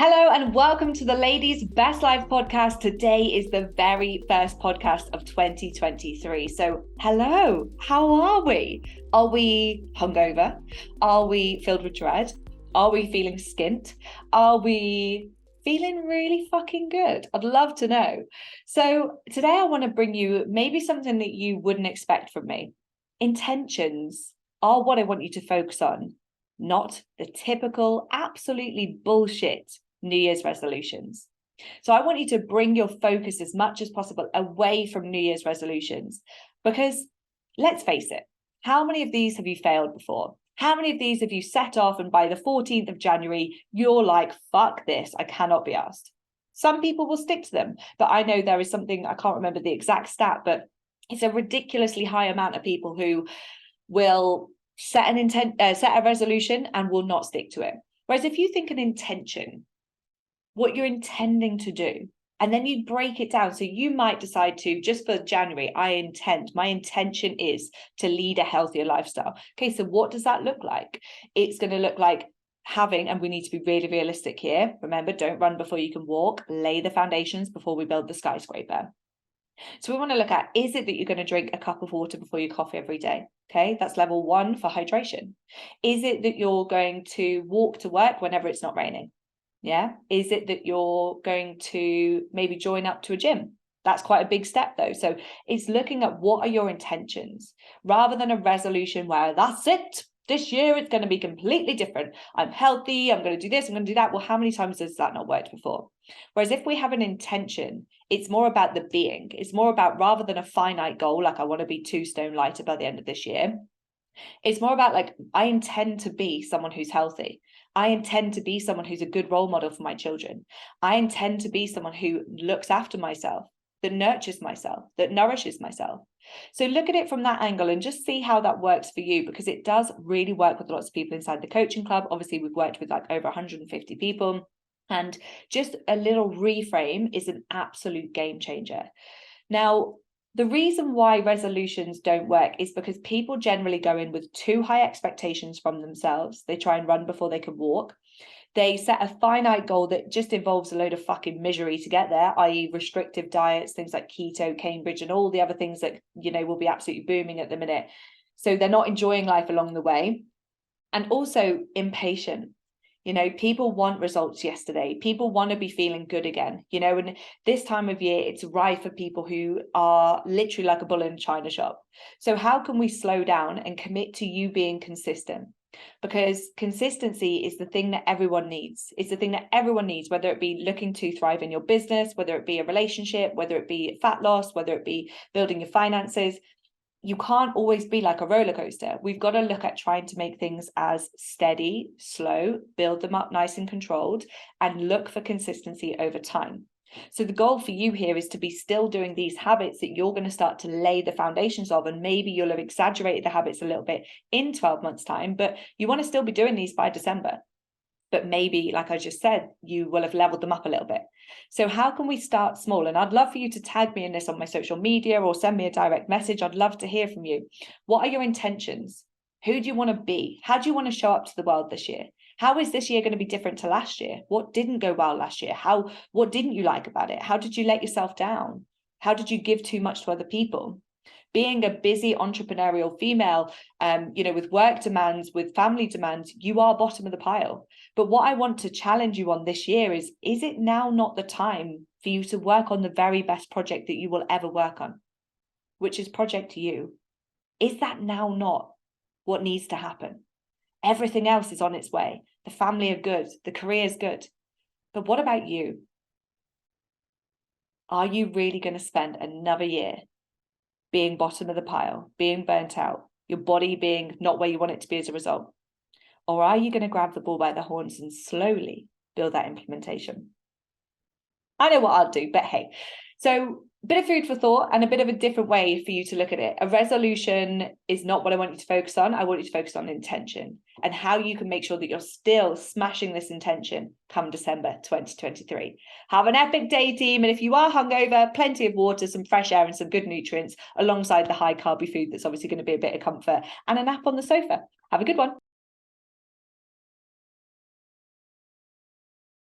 Hello and welcome to the Ladies Best Life podcast. Today is the very first podcast of 2023. So, hello, how are we? Are we hungover? Are we filled with dread? Are we feeling skint? Are we feeling really fucking good? I'd love to know. So, today I want to bring you maybe something that you wouldn't expect from me. Intentions are what I want you to focus on, not the typical, absolutely bullshit New Year's resolutions. So I want you to bring your focus as much as possible away from New Year's resolutions, because let's face it, how many of these have you failed before? How many of these have you set off and by the 14th of January, you're like, fuck this, I cannot be asked. Some people will stick to them, but I know there is something, I can't remember the exact stat, but it's a ridiculously high amount of people who will set a resolution and will not stick to it. Whereas if you think an intention, what you're intending to do, and then you break it down. So you might decide to, just for January, my intention is to lead a healthier lifestyle. Okay, so what does that look like? It's going to look like having, and we need to be really realistic here. Remember, don't run before you can walk. Lay the foundations before we build the skyscraper. So we want to look at, is it that you're going to drink a cup of water before your coffee every day? Okay, that's level 1 for hydration. Is it that you're going to walk to work whenever it's not raining? Yeah. Is it that you're going to maybe join up to a gym? That's quite a big step though. So it's looking at what are your intentions rather than a resolution where that's it. This year it's going to be completely different. I'm healthy. I'm going to do this. I'm going to do that. Well, how many times has that not worked before? Whereas if we have an intention, it's more about the being. It's more about, rather than a finite goal, like I want to be 2 stone lighter by the end of this year. It's more about like, I intend to be someone who's healthy. I intend to be someone who's a good role model for my children. I intend to be someone who looks after myself, that nurtures myself, that nourishes myself. So look at it from that angle and just see how that works for you, because it does really work with lots of people inside the coaching club. Obviously, we've worked with like over 150 people, and just a little reframe is an absolute game changer. Now, the reason why resolutions don't work is because people generally go in with too high expectations from themselves. They try and run before they can walk. They set a finite goal that just involves a load of fucking misery to get there, i.e. restrictive diets, things like keto, Cambridge, and all the other things that, will be absolutely booming at the minute. So they're not enjoying life along the way. And also impatient. People want results yesterday. People want to be feeling good again, and this time of year, it's rife for people who are literally like a bull in a china shop. So how can we slow down and commit to you being consistent? Because consistency is the thing that everyone needs. It's the thing that everyone needs, whether it be looking to thrive in your business, whether it be a relationship, whether it be fat loss, whether it be building your finances. You can't always be like a roller coaster. We've got to look at trying to make things as steady, slow, build them up nice and controlled, and look for consistency over time. So the goal for you here is to be still doing these habits that you're going to start to lay the foundations of, and maybe you'll have exaggerated the habits a little bit in 12 months' time, but you want to still be doing these by December. But maybe, like I just said, you will have leveled them up a little bit. So how can we start small? And I'd love for you to tag me in this on my social media or send me a direct message. I'd love to hear from you. What are your intentions? Who do you want to be? How do you want to show up to the world this year? How is this year going to be different to last year? What didn't go well last year? What didn't you like about it? How did you let yourself down? How did you give too much to other people? Being a busy entrepreneurial female, with work demands, with family demands, you are bottom of the pile. But what I want to challenge you on this year is it now not the time for you to work on the very best project that you will ever work on, which is Project You? Is that now not what needs to happen? Everything else is on its way. The family are good. The career is good. But what about you? Are you really going to spend another year being bottom of the pile, being burnt out, your body being not where you want it to be as a result? Or are you going to grab the bull by the horns and slowly build that implementation? I know what I'll do, but hey. So a bit of food for thought and a bit of a different way for you to look at it. A resolution is not what I want you to focus on. I want you to focus on intention and how you can make sure that you're still smashing this intention come December 2023. Have an epic day, team. And if you are hungover, plenty of water, some fresh air and some good nutrients alongside the high carby food that's obviously going to be a bit of comfort, and a nap on the sofa. Have a good one.